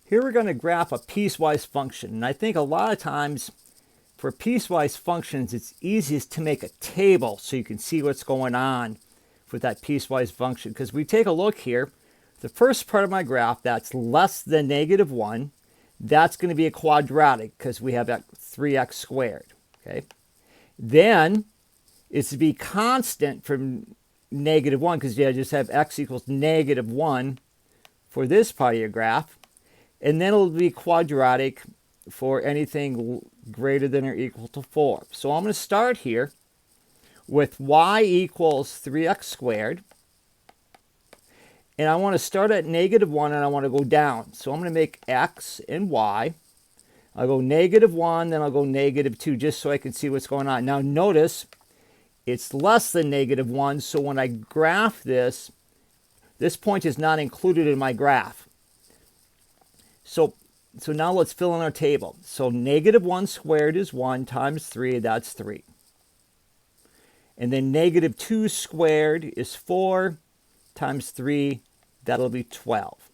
Here we're going to graph a piecewise function. And I think a lot of times for piecewise functions, it's easiest to make a table so you can see what's going on with that piecewise function. Because we take a look here, the first part of my graph, that's less than -1, that's going to be a quadratic because we have 3x squared. Okay. Then it's to be constant from -1 because you just have x equals -1 for this part of your graph. And then it'll be quadratic for anything greater than or equal to 4. So I'm going to start here with y equals 3x squared. And I want to start at -1 and I want to go down. So I'm going to make x and y. I'll go -1, then I'll go -2 just so I can see what's going on. Now notice it's less than -1, so when I graph this, this point is not included in my graph. So now let's fill in our table. So -1 squared is 1 times 3, that's 3. And then -2 squared is 4 times 3, that'll be 12.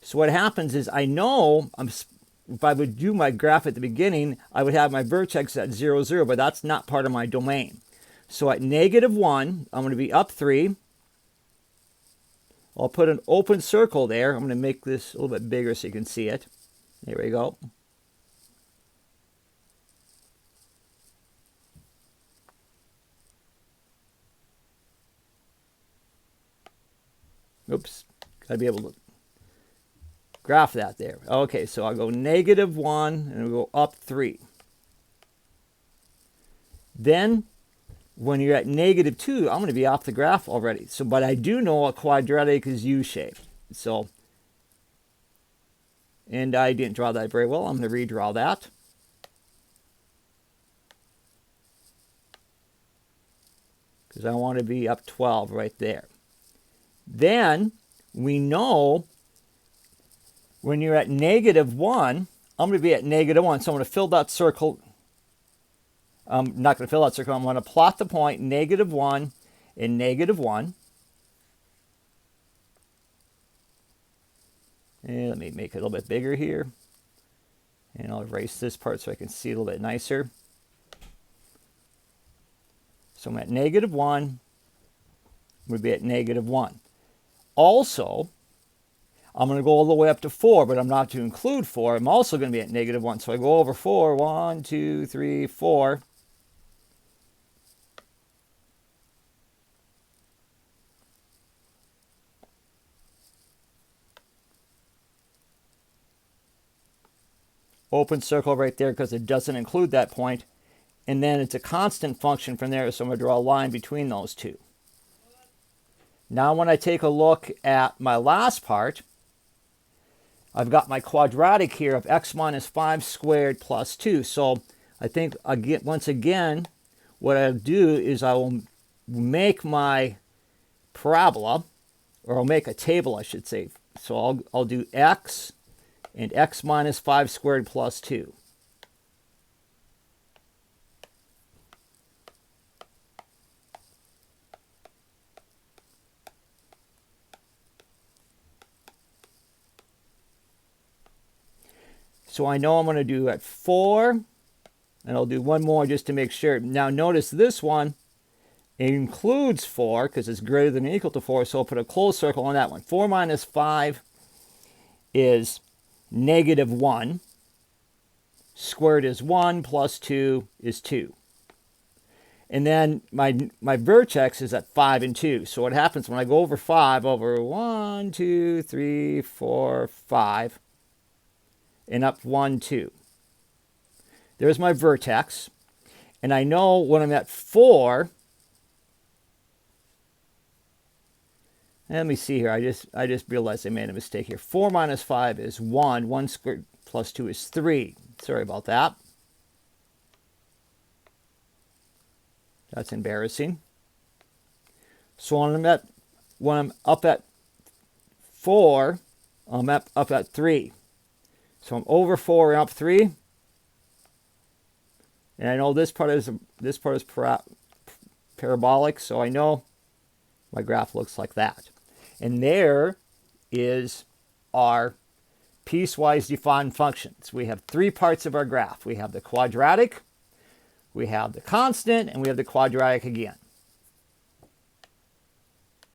So what happens is I know if I would do my graph at the beginning, I would have my vertex at 0, 0, but that's not part of my domain. So at -1, I'm going to be up 3. I'll put an open circle there. I'm going to make this a little bit bigger so you can see it. There we go. Oops, gotta be able to graph that there. Okay, so I'll go -1 and we'll go up 3. Then when you're at -2, I'm going to be off the graph already. So, but I do know a quadratic is U-shaped. So, and I didn't draw that very well. I'm going to redraw that. Because I want to be up 12 right there. Then we know when you're at -1, I'm going to be at -1. So I'm going to fill that circle. I'm not going to fill that circle. I'm going to plot the point -1 and -1. And let me make it a little bit bigger here. And I'll erase this part so I can see it a little bit nicer. So I'm at -1. I'm going to be at -1. Also, I'm going to go all the way up to 4, but I'm not to include 4. I'm also going to be at -1. So I go over 4. 1, 2, 3, 4. Open circle right there because it doesn't include that point. And then it's a constant function from there, so I'm going to draw a line between those two. Now when I take a look at my last part, I've got my quadratic here of x minus 5 squared plus 2. So I think, once again, what I'll do is I will make my parabola, or I'll make a table, I should say. So I'll do x and x minus 5 squared plus 2. So I know I'm going to do at 4, and I'll do one more just to make sure. Now notice this one includes 4 because it's greater than or equal to 4, so I'll put a closed circle on that one. 4 minus 5 is -1. Squared is 1 plus 2 is 2. And then my vertex is at 5 and 2. So what happens when I go over 5, over 1, 2, 3, 4, 5, and up 1, 2. There's my vertex. And I know when I'm at 4, let me see here. I just realized I made a mistake here. 4 minus 5 is 1. 1 squared plus 2 is 3. Sorry about that. That's embarrassing. So when I'm up at 4, I'm up at 3. So I'm over 4 and up 3. And I know this part is parabolic, so I know my graph looks like that. And there is our piecewise defined functions. We have three parts of our graph. We have the quadratic, we have the constant, and we have the quadratic again.